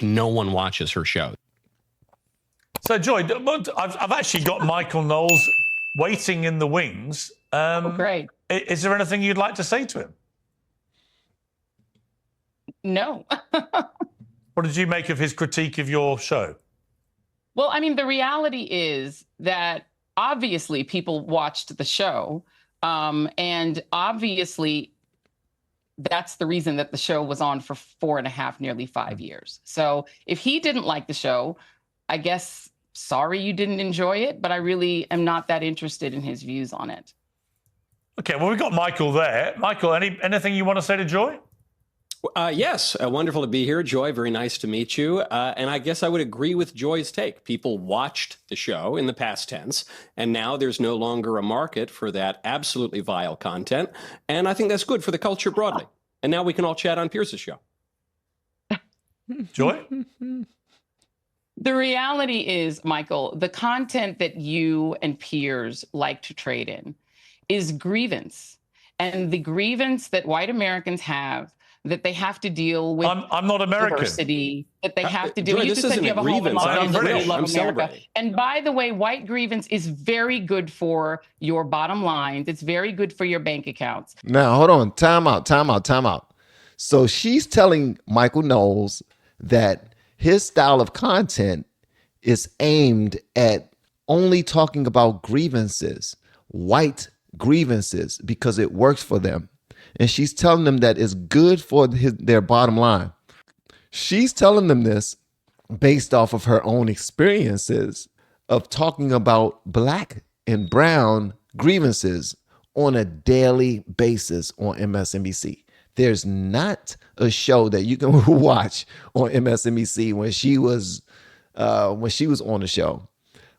no one watches her show. So, Joy, I've actually got Michael Knowles waiting in the wings. Great. Is there anything you'd like to say to him? No. What did you make of his critique of your show? Well, I mean, the reality is that obviously people watched the show, and obviously that's the reason that the show was on for 4.5, nearly 5 years. So if he didn't like the show, I guess, sorry you didn't enjoy it, but I really am not that interested in his views on it. Okay, well, we've got Michael there. Michael, anything you want to say to Joy? Yes, wonderful to be here, Joy. Very nice to meet you. And I guess I would agree with Joy's take. People watched the show in the past tense, and now there's no longer a market for that absolutely vile content. And I think that's good for the culture broadly. And now we can all chat on Pierce's show. Joy? The reality is, Michael, the content that you and Piers like to trade in is grievance. And the grievance that white Americans have, that they have to deal with. I'm not American. Diversity, that they have to deal with. You just said you have a home in Los I'm Angeles, British. you love I'm America. celebrating. And by the way, white grievance is very good for your bottom lines. It's very good for your bank accounts. Now, hold on. Time out. So she's telling Michael Knowles that his style of content is aimed at only talking about grievances, white grievances, because it works for them. And she's telling them that it's good for their bottom line. She's telling them this based off of her own experiences of talking about black and brown grievances on a daily basis on MSNBC. There's not a show that you can watch on MSNBC when she was on the show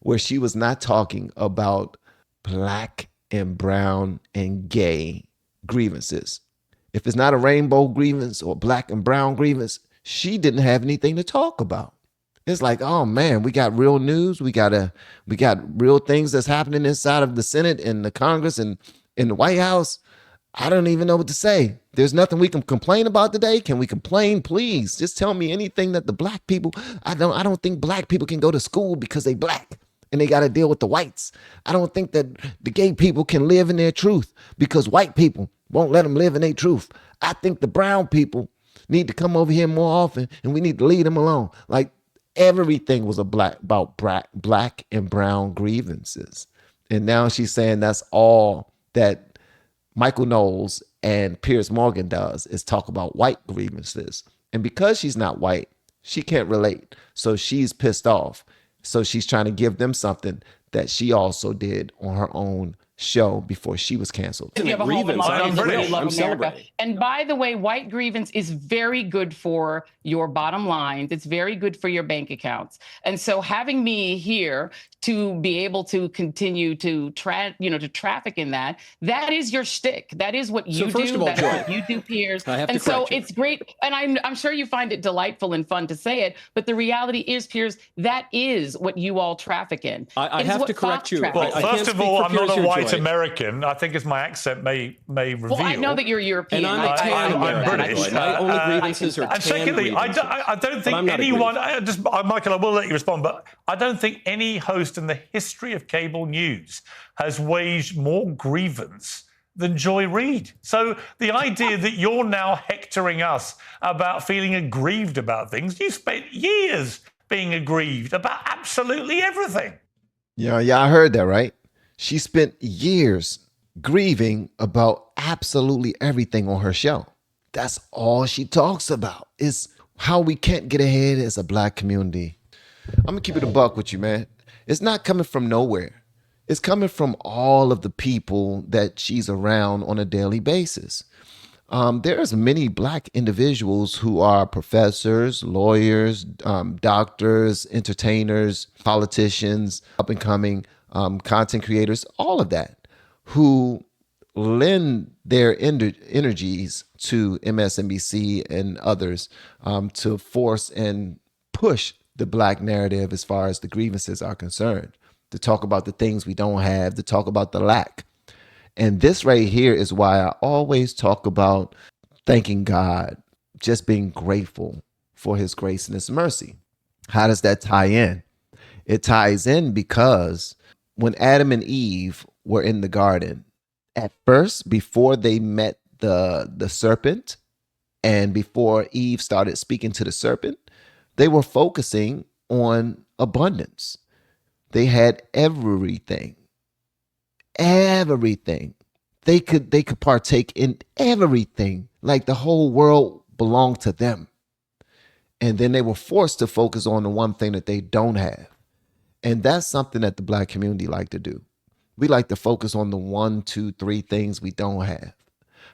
where she was not talking about black and brown and gay grievances. If it's not a rainbow grievance or black and brown grievance, she didn't have anything to talk about. It's like, oh man, we got real news. We got real things that's happening inside of the Senate and the Congress and in the White House. I don't even know what to say. There's nothing we can complain about today. Can we complain, please? Just tell me anything that the black people. I don't think black people can go to school because they black and they got to deal with the whites. I don't think that the gay people can live in their truth because white people won't let them live in their truth. I think the brown people need to come over here more often and we need to leave them alone. Like everything was about black and brown grievances. And now she's saying that's all that Michael Knowles and Piers Morgan does is talk about white grievances. And because she's not white, she can't relate. So she's pissed off. So she's trying to give them something that she also did on her own show before she was canceled. You have a home in Los Angeles, you love I'm America. celebrating. And by the way, white grievance is very good for your bottom lines. It's very good for your bank accounts. And so having me here to be able to continue to traffic in that is your shtick. That is what you do. First of all, That's Joy, what you do, Piers. I have and to so correct you. it's great. And I'm sure you find it delightful and fun to say it. But the reality is, Piers, that is what you all traffic in. I have to correct you. Well, I first of all, I'm not a white Joy. American. I think as my accent may reveal. Well, I know that you're European. And I'm a tan I'm American. British. My only grievances are And tan secondly, grievances. I don't think I'm not anyone, Michael, I will let you respond, but I don't think any host in the history of cable news has waged more grievance than Joy Reid. So the idea that you're now hectoring us about feeling aggrieved about things, you spent years being aggrieved about absolutely everything. Yeah, I heard that, right? She spent years grieving about absolutely everything on her show. That's all she talks about is how we can't get ahead as a black community. I'm gonna keep it a buck with you, man. It's not coming from nowhere. It's coming from all of the people that she's around on a daily basis. There's many black individuals who are professors, lawyers, doctors, entertainers, politicians, up and coming content creators, all of that, who lend their energies to MSNBC and others to force and push the black narrative as far as the grievances are concerned, to talk about the things we don't have, to talk about the lack. And this right here is why I always talk about thanking God, just being grateful for his grace and his mercy. How does that tie in? It ties in because when Adam and Eve were in the garden, at first, before they met the serpent, and before Eve started speaking to the serpent, they were focusing on abundance. They had everything. Everything. They could partake in everything. Like the whole world belonged to them. And then they were forced to focus on the one thing that they don't have. And that's something that the Black community like to do. We like to focus on the 1, 2, 3 things we don't have.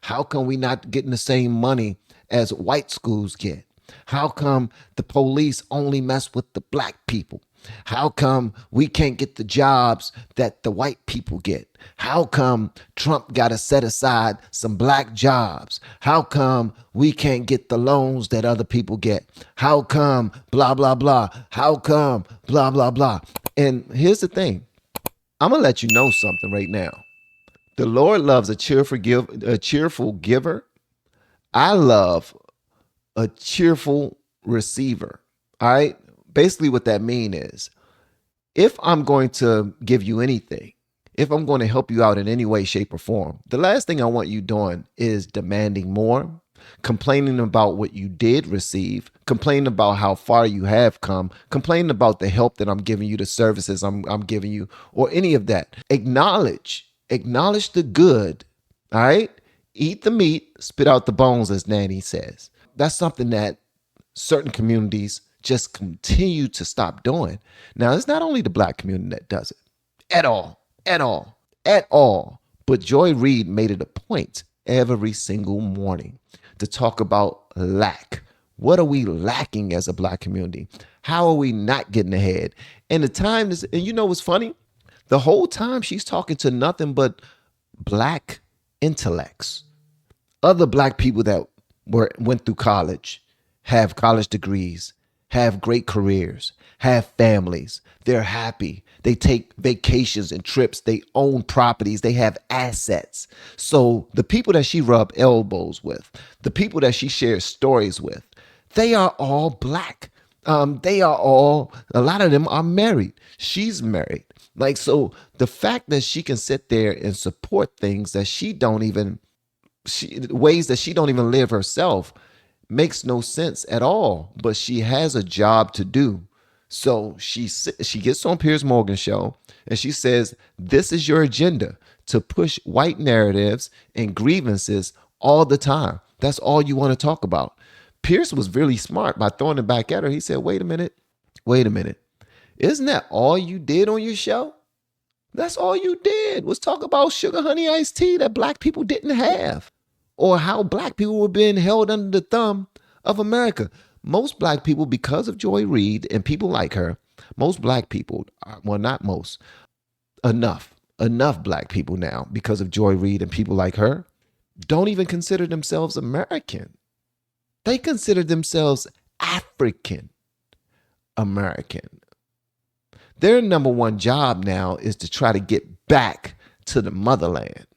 How come we not getting the same money as white schools get? How come the police only mess with the Black people? How come we can't get the jobs that the white people get? How come Trump got to set aside some Black jobs? How come we can't get the loans that other people get? How come blah, blah, blah? How come blah, blah, blah? And here's the thing. I'm going to let you know something right now. The Lord loves a cheerful giver. I love a cheerful receiver. All right. Basically what that means is if I'm going to give you anything, if I'm going to help you out in any way, shape, or form, the last thing I want you doing is demanding more, complaining about what you did receive, complaining about how far you have come, complaining about the help that I'm giving you, the services I'm giving you, or any of that. Acknowledge the good. All right. Eat the meat, spit out the bones, as Nanny says. That's something that certain communities just continue to stop doing. Now, it's not only the Black community that does it at all. But Joy Reid made it a point every single morning to talk about lack. What are we lacking as a Black community? How are we not getting ahead? And the time is, and you know what's funny? The whole time she's talking to nothing but Black intellects, other Black people that went through college, have college degrees, have great careers, have families. They're happy. They take vacations and trips. They own properties. They have assets. So the people that she rub elbows with, the people that she shares stories with, they are all Black. A lot of them are married. She's married. Like, so the fact that she can sit there and support things that ways that she don't even live herself makes no sense at all, but she has a job to do. So she gets on Piers Morgan's show and she says, this is your agenda, to push white narratives and grievances all the time. That's all you want to talk about. Piers was really smart by throwing it back at her. He said, wait a minute. Isn't that all you did on your show? That's all you did was talk about sugar honey iced tea that Black people didn't have, or how Black people were being held under the thumb of America. Most Black people, because of Joy Reid and people like her, most Black people, well, not most, enough Black people now, because of Joy Reid and people like her, don't even consider themselves American. They consider themselves African American. Their number one job now is to try to get back to the motherland,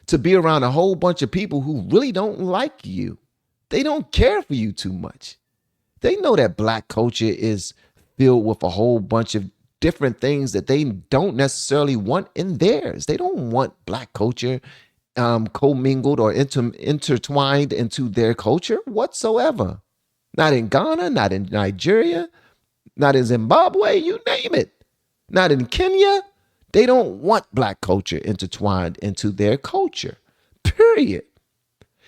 to be around a whole bunch of people who really don't like you. They don't care for you too much. They know that Black culture is filled with a whole bunch of different things that they don't necessarily want in theirs. They don't want Black culture commingled or intertwined into their culture whatsoever. Not in Ghana, not in Nigeria, not in Zimbabwe, you name it. Not in Kenya. They don't want Black culture intertwined into their culture, period.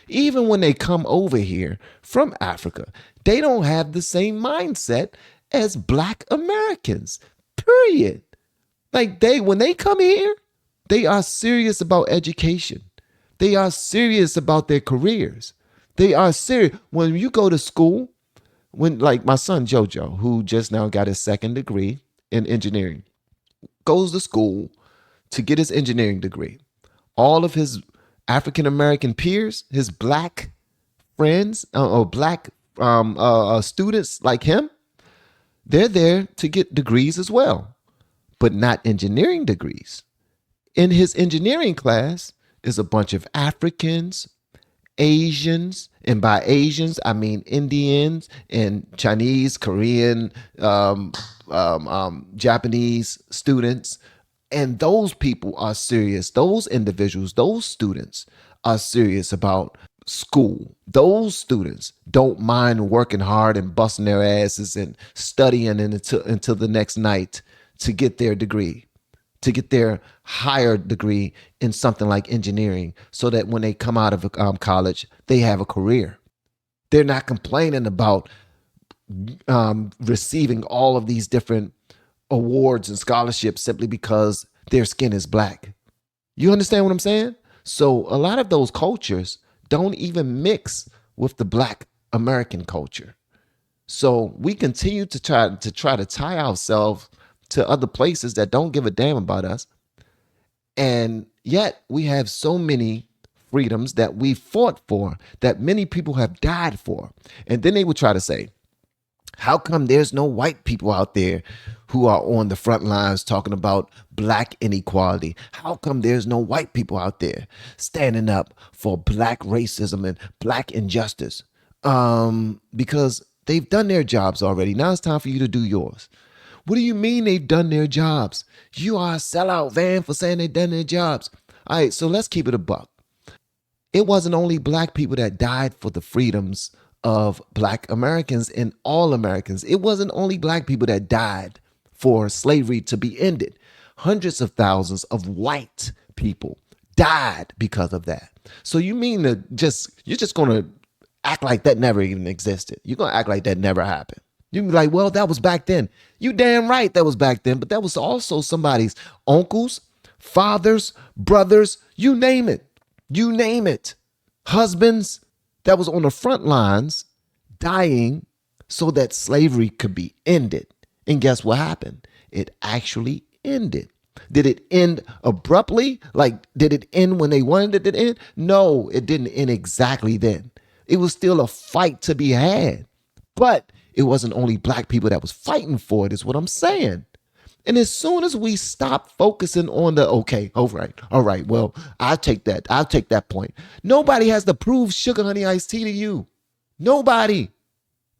Even when they come over here from Africa, they don't have the same mindset as Black Americans, period. Like when they come here, they are serious about education. They are serious about their careers. They are serious. When you go to school, like my son Jojo, who just now got his second degree in engineering, goes to school to get his engineering degree. All of his African-American peers, his Black friends or Black students like him, they're there to get degrees as well, but not engineering degrees. In his engineering class is a bunch of Africans, Asians, and by Asians, I mean Indians and Chinese, Korean, Japanese students. And those people are serious. Those individuals, those students are serious about school. Those students don't mind working hard and busting their asses and studying until the next night to get their degree, to get their higher degree in something like engineering, so that when they come out of college, they have a career. They're not complaining about receiving all of these different awards and scholarships simply because their skin is black. You understand what I'm saying? So a lot of those cultures don't even mix with the Black American culture. So we continue to try to tie ourselves to other places that don't give a damn about us. And yet we have so many freedoms that we fought for, that many people have died for. And then they would try to say, how come there's no white people out there who are on the front lines talking about black inequality? How come there's no white people out there standing up for black racism and black injustice? Because they've done their jobs already. Now it's time for you to do yours. What do you mean they've done their jobs? You are a sellout, Van, for saying they've done their jobs. All right, so let's keep it a buck. It wasn't only black people that died for the freedoms of black Americans and all Americans. It wasn't only black people that died for slavery to be ended. Hundreds of thousands of white people died because of that. So you mean you're just going to act like that never even existed? You're going to act like that never happened? You can be like, well, that was back then. You damn right that was back then, but that was also somebody's uncles, fathers, brothers, you name it. You name it. Husbands that was on the front lines dying so that slavery could be ended. And guess what happened? It actually ended. Did it end abruptly? Like, did it end when they wanted it to end? No, it didn't end exactly then. It was still a fight to be had. But it wasn't only black people that was fighting for it, is what I'm saying. And as soon as we stop focusing on the, okay, all right, well, I'll take that point. Nobody has to prove sugar honey iced tea to you. Nobody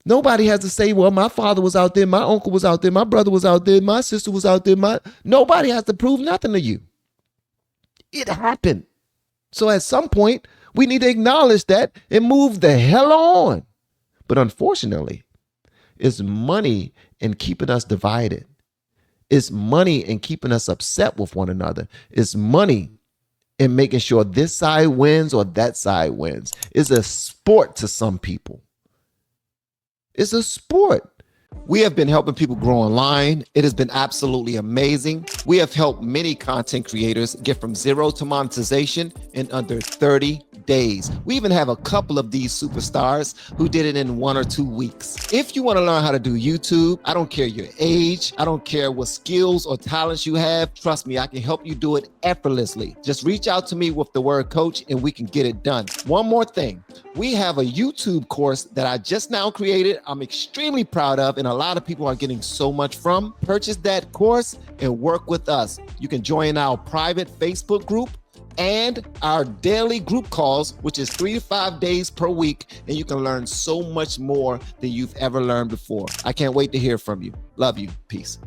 has to say, well, my father was out there, my uncle was out there, my brother was out there, my sister was out there. Nobody has to prove nothing to you. It happened. So at some point, we need to acknowledge that and move the hell on. But unfortunately, it's money in keeping us divided. It's money in keeping us upset with one another. It's money in making sure this side wins or that side wins. It's a sport to some people. It's a sport. We have been helping people grow online. It has been absolutely amazing. We have helped many content creators get from zero to monetization in under 30 days. We even have a couple of these superstars who did it in 1 or 2 weeks. If you want to learn how to do YouTube, I don't care your age, I don't care what skills or talents you have. Trust me, I can help you do it effortlessly. Just reach out to me with the word coach and we can get it done. One more thing. We have a YouTube course that I just now created. I'm extremely proud of, and a lot of people are getting so much from. Purchase that course and work with us. You can join our private Facebook group and our daily group calls, which is 3 to 5 days per week, and you can learn so much more than you've ever learned before. I can't wait to hear from you. Love you. Peace.